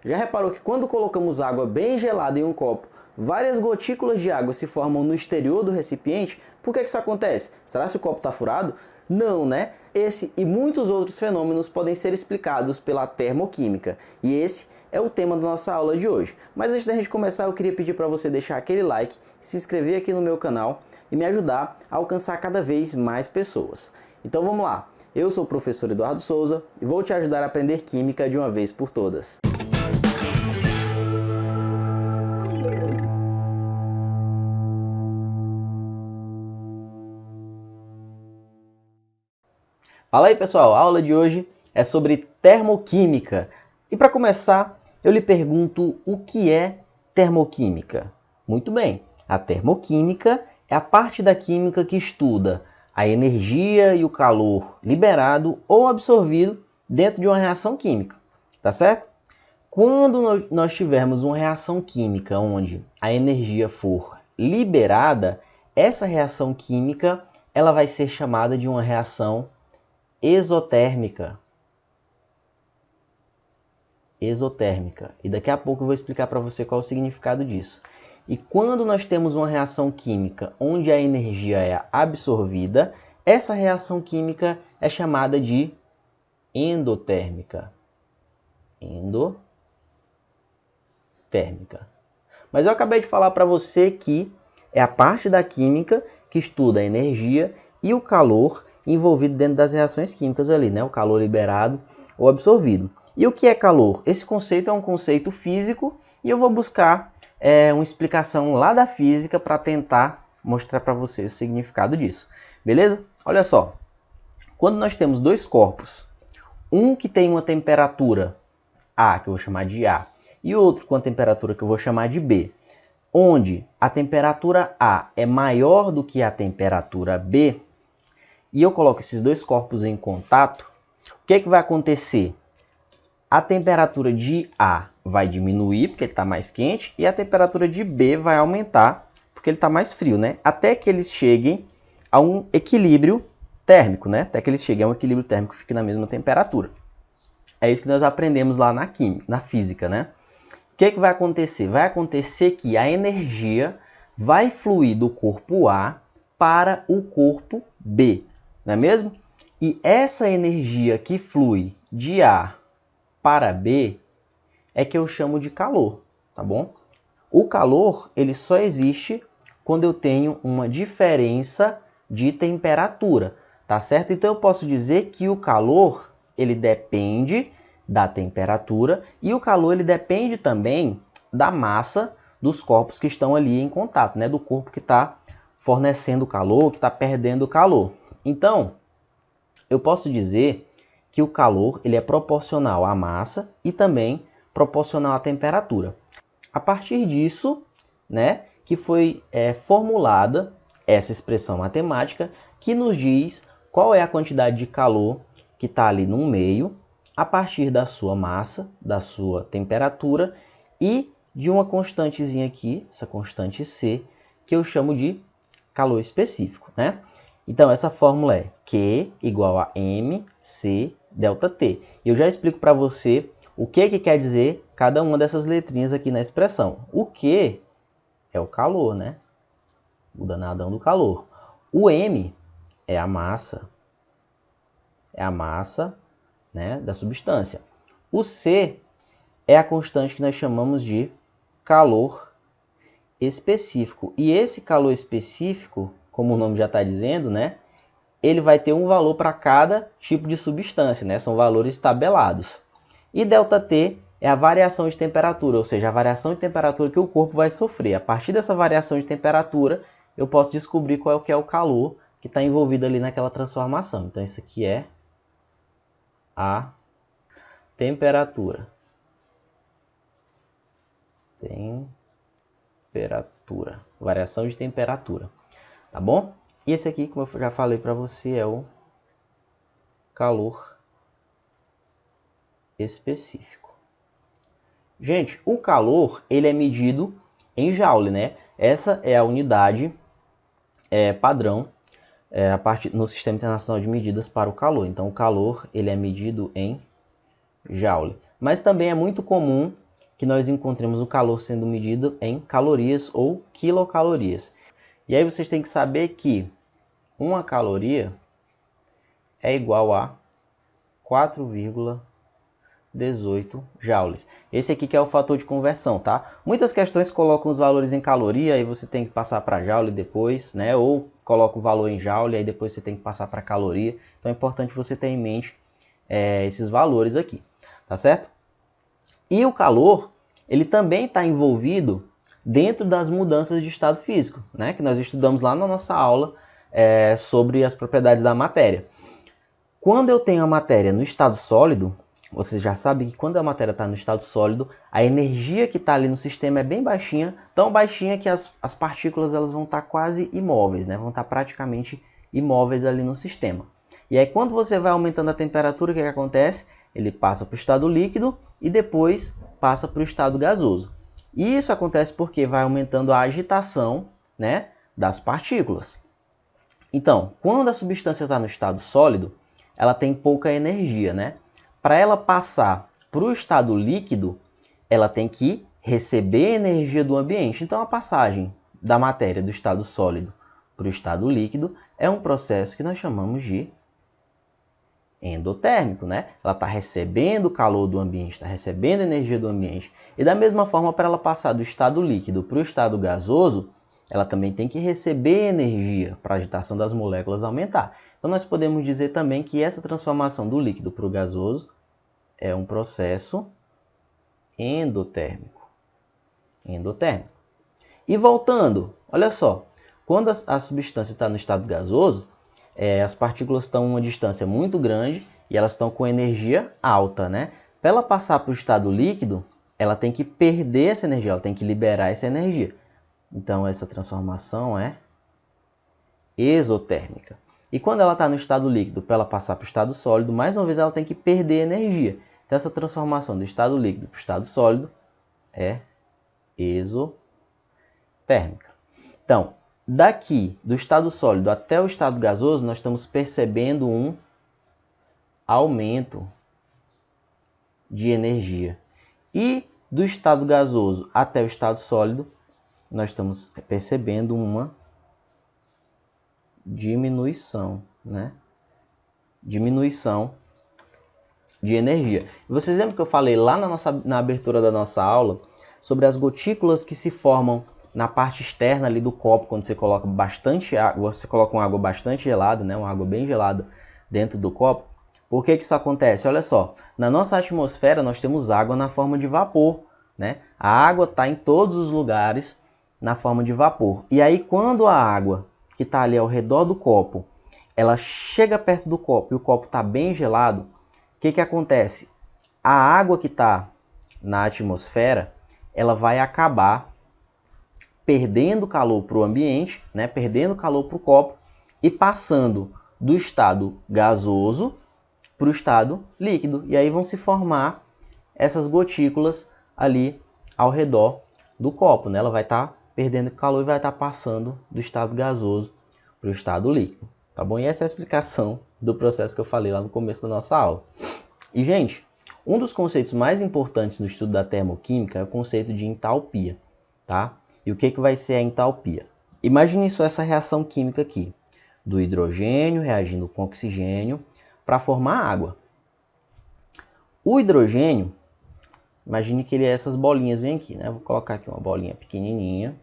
Já reparou que quando colocamos água bem gelada em um copo, várias gotículas de água se formam no exterior do recipiente? Por que isso acontece? Será que o copo está furado? Não, né? Esse e muitos outros fenômenos podem ser explicados pela termoquímica. E esse é o tema da nossa aula de hoje. Mas antes da gente começar, eu queria pedir para você deixar aquele like, se inscrever aqui no meu canal e me ajudar a alcançar cada vez mais pessoas. Então vamos lá. Eu sou o professor Eduardo Souza e vou te ajudar a aprender química de uma vez por todas. Fala aí pessoal, a aula de hoje é sobre termoquímica. E para começar, eu lhe pergunto o que é termoquímica? Muito bem, a termoquímica é a parte da química que estuda a energia e o calor liberado ou absorvido dentro de uma reação química, tá certo? Quando nós tivermos uma reação química onde a energia for liberada, essa reação química ela vai ser chamada de uma reação exotérmica. Exotérmica. E daqui a pouco eu vou explicar para você qual é o significado disso. E quando nós temos uma reação química onde a energia é absorvida, essa reação química é chamada de endotérmica. Endotérmica. Mas eu acabei de falar para você que é a parte da química que estuda a energia e o calor envolvido dentro das reações químicas ali, né? O calor liberado ou absorvido. E o que é calor? Esse conceito é um conceito físico e eu vou buscar uma explicação lá da física para tentar mostrar para vocês o significado disso. Beleza? Olha só. Quando nós temos dois corpos, um que tem uma temperatura A, que eu vou chamar de A, e outro com a temperatura que eu vou chamar de B, onde a temperatura A é maior do que a temperatura B, e eu coloco esses dois corpos em contato, o que vai acontecer? A temperatura de A vai diminuir, porque ele está mais quente, e a temperatura de B vai aumentar, porque ele está mais frio, né? Até que eles cheguem a um equilíbrio térmico, né? Até que eles cheguem a um equilíbrio térmico que fique na mesma temperatura. É isso que nós aprendemos lá na química, na física, né? O que vai acontecer? Vai acontecer que a energia vai fluir do corpo A para o corpo B, não é mesmo? E essa energia que flui de A para B é que eu chamo de calor, tá bom? O calor, ele só existe quando eu tenho uma diferença de temperatura, tá certo? Então eu posso dizer que o calor, ele depende da temperatura e o calor ele depende também da massa dos corpos que estão ali em contato, né? Do corpo que está fornecendo calor, que está perdendo calor. Então, eu posso dizer que o calor ele é proporcional à massa e também proporcional à temperatura. A partir disso, né, que foi formulada essa expressão matemática que nos diz qual é a quantidade de calor que está ali no meio, a partir da sua massa, da sua temperatura e de uma constantezinha aqui, essa constante C, que eu chamo de calor específico, né? Então, essa fórmula é Q igual a mc delta T. Eu já explico para você o que quer dizer cada uma dessas letrinhas aqui na expressão. O Q é o calor, né? O danadão do calor. O M é a massa. É a massa, né, da substância. O C é a constante que nós chamamos de calor específico. E esse calor específico, como o nome já está dizendo, né, ele vai ter um valor para cada tipo de substância, né? São valores tabelados. E ΔT é a variação de temperatura, ou seja, a variação de temperatura que o corpo vai sofrer. A partir dessa variação de temperatura, eu posso descobrir qual é o que é o calor que está envolvido ali naquela transformação. Então, isso aqui é a temperatura. Temperatura. Variação de temperatura. Tá bom? E esse aqui, como eu já falei para você, é o calor específico. Gente, o calor ele é medido em joule, né? Essa é a unidade padrão no Sistema Internacional de Medidas para o calor. Então, o calor ele é medido em joule. Mas também é muito comum que nós encontremos o calor sendo medido em calorias ou quilocalorias. E aí vocês têm que saber que uma caloria é igual a 4,18 joules. Esse aqui que é o fator de conversão, tá? Muitas questões colocam os valores em caloria e você tem que passar para joule depois, né? Ou coloca o valor em joule e depois você tem que passar para caloria. Então é importante você ter em mente esses valores aqui, tá certo? E o calor, ele também está envolvido dentro das mudanças de estado físico, né? Que nós estudamos lá na nossa aula sobre as propriedades da matéria. Quando eu tenho a matéria no estado sólido, vocês já sabem que quando a matéria está no estado sólido, a energia que está ali no sistema é bem baixinha, tão baixinha que as partículas elas vão estar quase imóveis, né? Vão estar praticamente imóveis ali no sistema. E aí quando você vai aumentando a temperatura, o que acontece? Ele passa para o estado líquido e depois passa para o estado gasoso. E isso acontece porque vai aumentando a agitação, né, das partículas. Então, quando a substância está no estado sólido, ela tem pouca energia, né? Para ela passar para o estado líquido, ela tem que receber energia do ambiente. Então, a passagem da matéria do estado sólido para o estado líquido é um processo que nós chamamos de endotérmico, né? Ela está recebendo calor do ambiente, está recebendo energia do ambiente. E da mesma forma, para ela passar do estado líquido para o estado gasoso, ela também tem que receber energia para a agitação das moléculas aumentar. Então nós podemos dizer também que essa transformação do líquido para o gasoso é um processo endotérmico. Endotérmico. E voltando, olha só, quando a substância está no estado gasoso, as partículas estão a uma distância muito grande e elas estão com energia alta, né? Para ela passar para o estado líquido, ela tem que perder essa energia, ela tem que liberar essa energia. Então, essa transformação é exotérmica. E quando ela está no estado líquido, para ela passar para o estado sólido, mais uma vez ela tem que perder energia. Então, essa transformação do estado líquido para o estado sólido é exotérmica. Então, daqui do estado sólido até o estado gasoso, nós estamos percebendo um aumento de energia. E do estado gasoso até o estado sólido, nós estamos percebendo uma diminuição, né? Diminuição de energia. E vocês lembram que eu falei lá na abertura da nossa aula sobre as gotículas que se formam na parte externa ali do copo, quando você coloca bastante água, você coloca uma água bastante gelada, né? Uma água bem gelada dentro do copo. Por que isso acontece? Olha só, na nossa atmosfera nós temos água na forma de vapor, né? A água está em todos os lugares na forma de vapor. E aí quando a água que está ali ao redor do copo, ela chega perto do copo e o copo está bem gelado, o que acontece? A água que está na atmosfera, ela vai acabar perdendo calor para o ambiente, né? Perdendo calor para o copo e passando do estado gasoso para o estado líquido. E aí vão se formar essas gotículas ali ao redor do copo, né? Ela vai estar perdendo calor e vai estar passando do estado gasoso para o estado líquido, tá bom? E essa é a explicação do processo que eu falei lá no começo da nossa aula. E, gente, um dos conceitos mais importantes no estudo da termoquímica é o conceito de entalpia, tá? E o que vai ser a entalpia? Imagine só essa reação química aqui, do hidrogênio reagindo com oxigênio para formar água. O hidrogênio, imagine que ele é essas bolinhas, vem aqui, né? Vou colocar aqui uma bolinha pequenininha,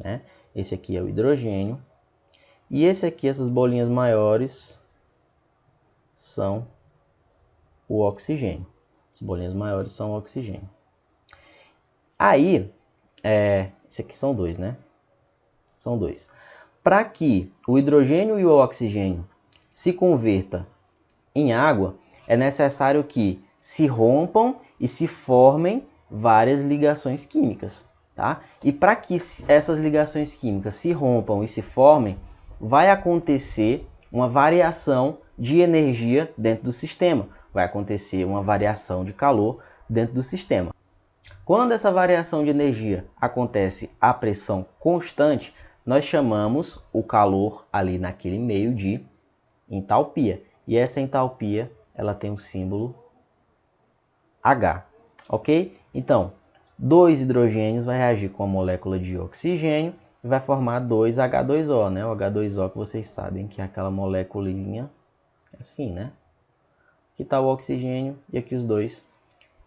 né? Esse aqui é o hidrogênio. E esse aqui, essas bolinhas maiores, são o oxigênio. As bolinhas maiores são o oxigênio. Aí, esse aqui são dois, né? São dois. Para que o hidrogênio e o oxigênio se converta em água, é necessário que se rompam e se formem várias ligações químicas, tá? E para que essas ligações químicas se rompam e se formem, vai acontecer uma variação de energia dentro do sistema. Vai acontecer uma variação de calor dentro do sistema. Quando essa variação de energia acontece a pressão constante, nós chamamos o calor ali naquele meio de entalpia. E essa entalpia, ela tem o símbolo H, ok? Então, dois hidrogênios vai reagir com a molécula de oxigênio e vai formar 2H2O, né? O H2O que vocês sabem que é aquela moléculinha assim, né? Aqui está o oxigênio e aqui os dois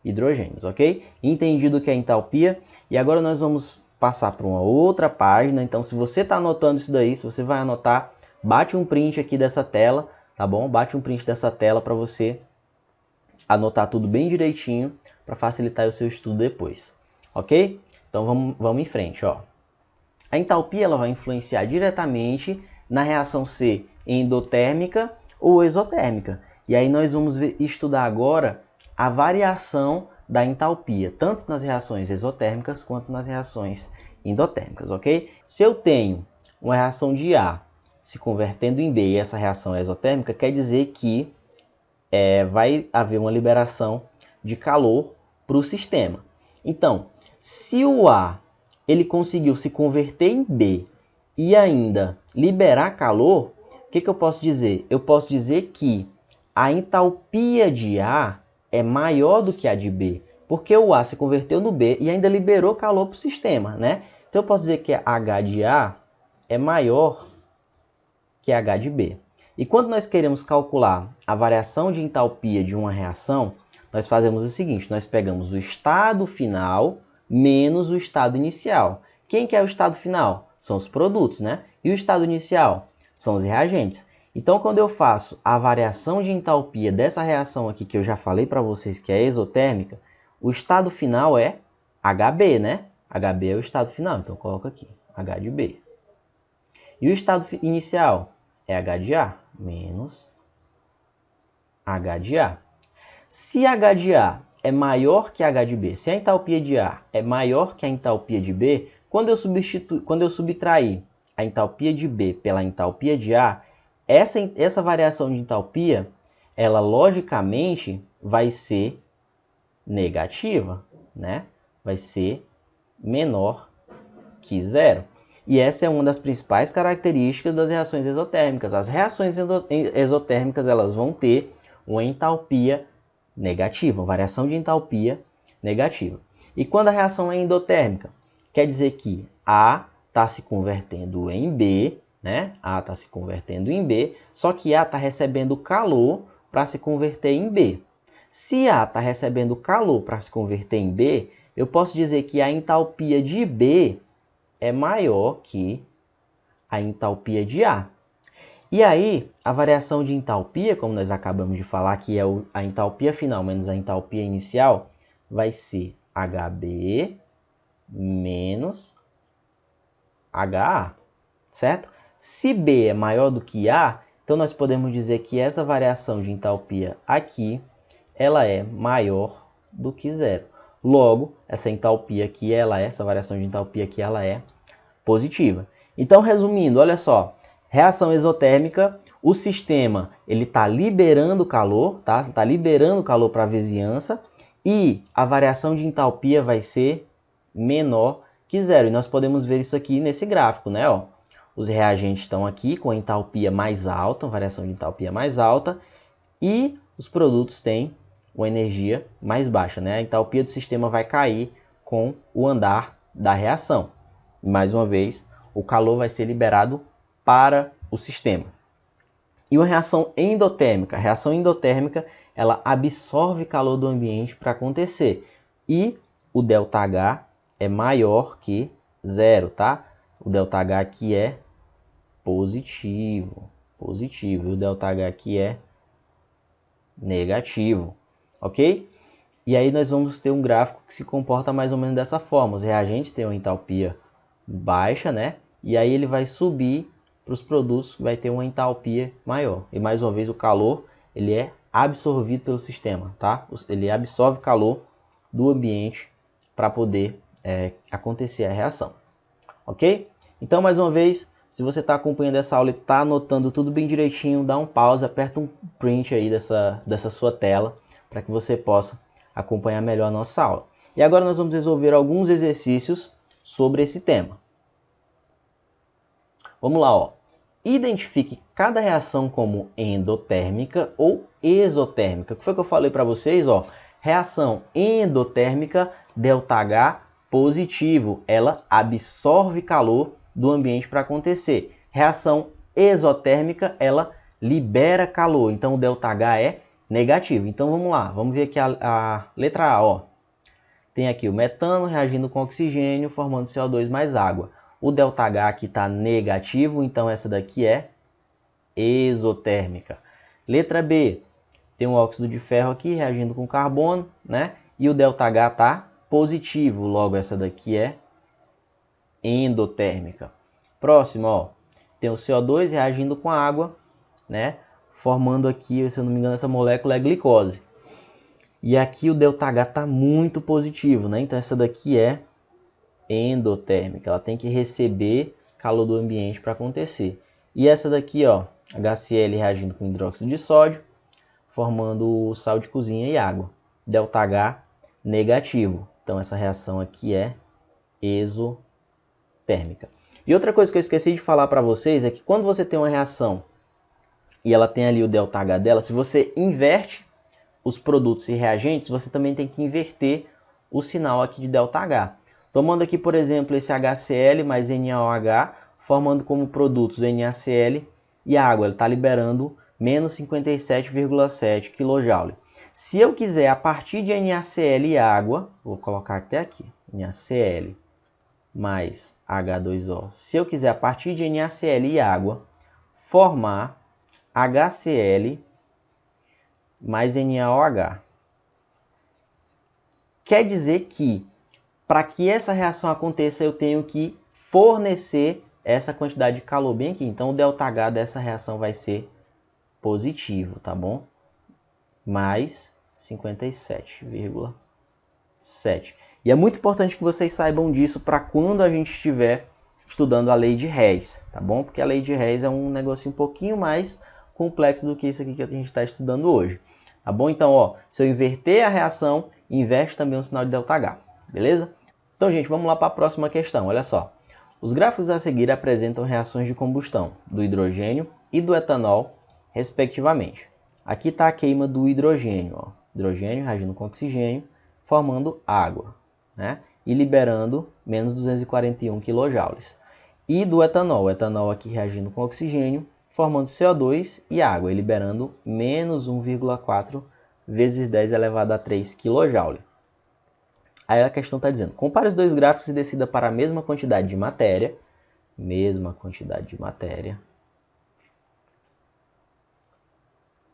hidrogênios, ok? Entendido o que é entalpia. E agora nós vamos passar para uma outra página. Então, se você está anotando isso daí, se você vai anotar, bate um print aqui dessa tela, tá bom? Bate um print dessa tela para você anotar tudo bem direitinho para facilitar o seu estudo depois, ok? Então vamos em frente, ó. A entalpia ela vai influenciar diretamente na reação ser endotérmica ou exotérmica. E aí nós vamos estudar agora a variação da entalpia, tanto nas reações exotérmicas quanto nas reações endotérmicas, ok? Se eu tenho uma reação de A se convertendo em B e essa reação é exotérmica, quer dizer que vai haver uma liberação de calor para o sistema. Então, se o A ele conseguiu se converter em B e ainda liberar calor, o que eu posso dizer? Eu posso dizer que a entalpia de A é maior do que a de B, porque o A se converteu no B e ainda liberou calor para o sistema, né? Então eu posso dizer que H de A é maior que H de B. E quando nós queremos calcular a variação de entalpia de uma reação, nós fazemos o seguinte, nós pegamos o estado final menos o estado inicial. Quem que é o estado final? São os produtos, né? E o estado inicial? São os reagentes. Então, quando eu faço a variação de entalpia dessa reação aqui, que eu já falei para vocês que é exotérmica, o estado final é HB, né? HB é o estado final, então coloco aqui, H de B. E o estado inicial é H de A menos H de A. Se H de A é maior que H de B, se a entalpia de A é maior que a entalpia de B, quando eu subtrair a entalpia de B pela entalpia de A, essa variação de entalpia, ela logicamente vai ser negativa, né? Vai ser menor que zero. E essa é uma das principais características das reações exotérmicas. As reações exotérmicas elas vão ter uma entalpia negativa, uma variação de entalpia negativa. E quando a reação é endotérmica, quer dizer que A está se convertendo em B, né? A está se convertendo em B, só que A está recebendo calor para se converter em B. Se A está recebendo calor para se converter em B, eu posso dizer que a entalpia de B é maior que a entalpia de A. E aí, a variação de entalpia, como nós acabamos de falar, que é a entalpia final menos a entalpia inicial, vai ser HB menos HA, certo? Se B é maior do que A, então nós podemos dizer que essa variação de entalpia aqui, ela é maior do que zero. Logo, essa entalpia aqui, essa variação de entalpia aqui, ela é positiva. Então, resumindo, olha só, reação exotérmica, o sistema ele está liberando calor, tá? Está liberando calor para a vizinhança e a variação de entalpia vai ser menor que zero. E nós podemos ver isso aqui nesse gráfico, né? Ó, os reagentes estão aqui com a entalpia mais alta, variação de entalpia mais alta, e os produtos têm uma energia mais baixa, né? A entalpia do sistema vai cair com o andar da reação. Mais uma vez, o calor vai ser liberado para o sistema. E uma reação endotérmica. A reação endotérmica, ela absorve calor do ambiente para acontecer. E o ΔH é maior que zero, tá? O ΔH aqui é positivo. E o ΔH aqui é negativo, ok? E aí nós vamos ter um gráfico que se comporta mais ou menos dessa forma. Os reagentes têm uma entalpia baixa, né? E aí ele vai subir para os produtos, vai ter uma entalpia maior. E mais uma vez o calor, ele é absorvido pelo sistema, tá? Ele absorve calor do ambiente para poder acontecer a reação, ok? Então, mais uma vez, se você está acompanhando essa aula e está anotando tudo bem direitinho, dá um pause, aperta um print aí dessa sua tela para que você possa acompanhar melhor a nossa aula. E agora nós vamos resolver alguns exercícios sobre esse tema. Vamos lá, ó. Identifique cada reação como endotérmica ou exotérmica. O que foi que eu falei para vocês, ó? Reação endotérmica, ΔH positivo, ela absorve calor do ambiente para acontecer. Reação exotérmica, ela libera calor, então o ΔH é negativo. Então vamos lá, vamos ver aqui a letra A, ó. Tem aqui o metano reagindo com oxigênio, formando CO2 mais água. O ΔH aqui está negativo, então essa daqui é exotérmica. Letra B, tem um óxido de ferro aqui reagindo com carbono, né? E o ΔH está positivo, logo essa daqui é endotérmica. Próximo, ó, tem o CO2 reagindo com a água, né? Formando aqui, se eu não me engano, essa molécula é glicose. E aqui o ΔH está muito positivo, né? Então essa daqui é endotérmica. Ela tem que receber calor do ambiente para acontecer. E essa daqui, ó, HCl reagindo com hidróxido de sódio, formando sal de cozinha e água. ΔH negativo. Então essa reação aqui é exotérmica. E outra coisa que eu esqueci de falar para vocês é que quando você tem uma reação e ela tem ali o ΔH dela, se você inverte os produtos e reagentes, você também tem que inverter o sinal aqui de ΔH. Tomando aqui, por exemplo, esse HCl mais NaOH, formando como produtos o NaCl e a água, ele está liberando menos 57,7 kJ. Se eu quiser, a partir de NaCl e água, vou colocar até aqui, NaCl mais H2O. Se eu quiser, a partir de NaCl e água, formar HCl mais NaOH. Quer dizer que, para que essa reação aconteça, eu tenho que fornecer essa quantidade de calor bem aqui. Então, o ΔH dessa reação vai ser positivo, tá bom? Mais 57,7. E é muito importante que vocês saibam disso para quando a gente estiver estudando a lei de Hess, tá bom? Porque a lei de Hess é um negócio um pouquinho mais complexo do que isso aqui que a gente está estudando hoje. Tá bom? Então, ó, se eu inverter a reação, inverte também o sinal de ΔH, beleza? Então, gente, vamos lá para a próxima questão, olha só. Os gráficos a seguir apresentam reações de combustão do hidrogênio e do etanol, respectivamente. Aqui está a queima do hidrogênio, ó. Hidrogênio reagindo com oxigênio, formando água, né? E liberando menos 241 kJ. E do etanol, o etanol aqui reagindo com oxigênio, formando CO2 e água, e liberando menos 1,4 vezes 10 elevado a 3 kJ. Aí a questão está dizendo, compare os dois gráficos e decida para a mesma quantidade de matéria,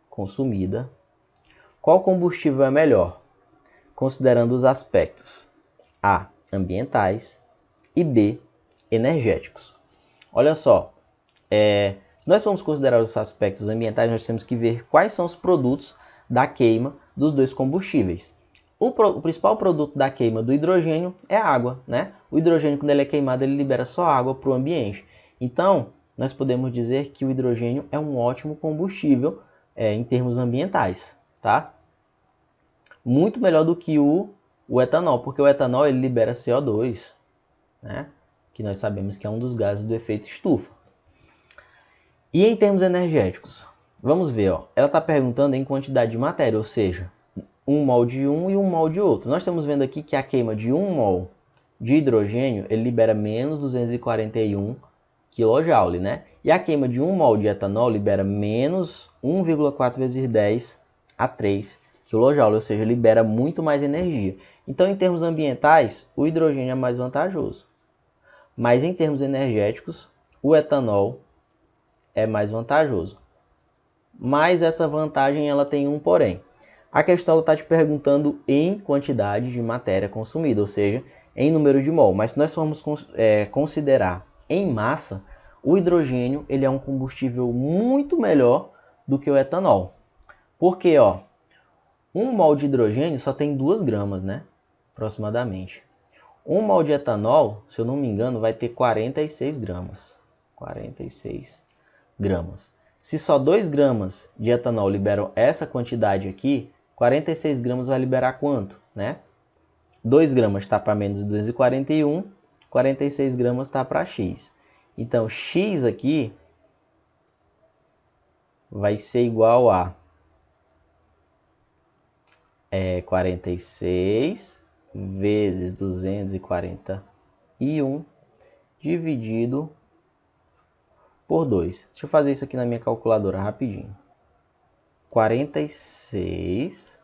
consumida, qual combustível é melhor, considerando os aspectos A, ambientais e B, energéticos. Olha só, se nós formos considerar os aspectos ambientais, nós temos que ver quais são os produtos da queima dos dois combustíveis. O principal produto da queima do hidrogênio é a água, né? O hidrogênio, quando ele é queimado, ele libera só água para o ambiente. Então, nós podemos dizer que o hidrogênio é um ótimo combustível em termos ambientais, tá? Muito melhor do que o etanol, porque o etanol ele libera CO2, né? Que nós sabemos que é um dos gases do efeito estufa. E em termos energéticos, vamos ver, ó, ela está perguntando em quantidade de matéria, ou seja, 1 mol de um e 1 mol de outro. Nós estamos vendo aqui que a queima de 1 mol de hidrogênio, ele libera menos 241 kJ, né? E a queima de 1 mol de etanol libera menos 1,4 vezes 10 a 3 kJ, ou seja, libera muito mais energia. Então, em termos ambientais, o hidrogênio é mais vantajoso. Mas em termos energéticos, o etanol é mais vantajoso. Mas essa vantagem ela tem um porém. A questão está te perguntando em quantidade de matéria consumida, ou seja, em número de mol. Mas se nós formos considerar em massa, o hidrogênio ele é um combustível muito melhor do que o etanol. Porque, ó, 1 mol de hidrogênio só tem 2 gramas, né? Aproximadamente. 1 mol de etanol, se eu não me engano, vai ter 46 gramas. 46 gramas. Se só 2 gramas de etanol liberam essa quantidade aqui, 46 gramas vai liberar quanto, né? 2 gramas está para menos de 241, 46 gramas está para X. Então, X aqui vai ser igual a é 46 vezes 241 dividido por 2. Deixa eu fazer isso aqui na minha calculadora rapidinho. 46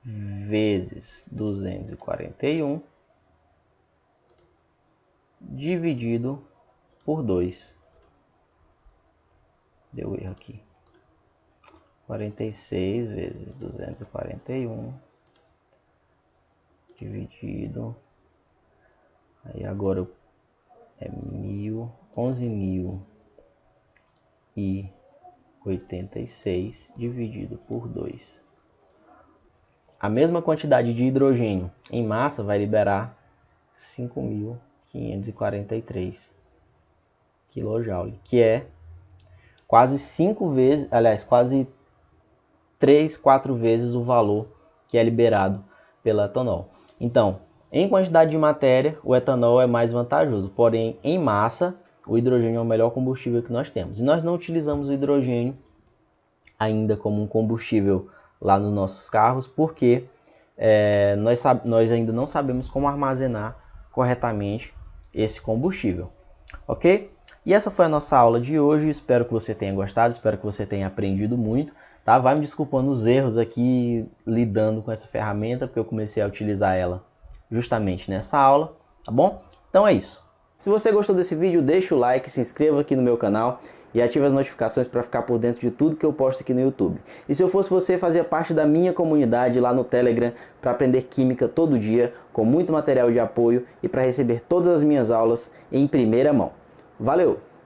vezes 241 dividido por 2. Deu erro aqui. 46 vezes 241 dividido. Aí agora é 11.086 dividido por 2. A mesma quantidade de hidrogênio em massa vai liberar 5.543 kJ, que é quase 5 vezes, aliás, quase 3, 4 vezes o valor que é liberado pelo etanol. Então, em quantidade de matéria, o etanol é mais vantajoso, porém, em massa, o hidrogênio é o melhor combustível que nós temos. E nós não utilizamos o hidrogênio ainda como um combustível lá nos nossos carros, porque nós ainda não sabemos como armazenar corretamente esse combustível, ok? E essa foi a nossa aula de hoje, espero que você tenha gostado, espero que você tenha aprendido muito, tá? Vai me desculpando os erros aqui lidando com essa ferramenta, porque eu comecei a utilizar ela justamente nessa aula, tá bom? Então é isso. Se você gostou desse vídeo, deixa o like, se inscreva aqui no meu canal e ative as notificações para ficar por dentro de tudo que eu posto aqui no YouTube. E se eu fosse você, fazia parte da minha comunidade lá no Telegram para aprender química todo dia, com muito material de apoio e para receber todas as minhas aulas em primeira mão. Valeu!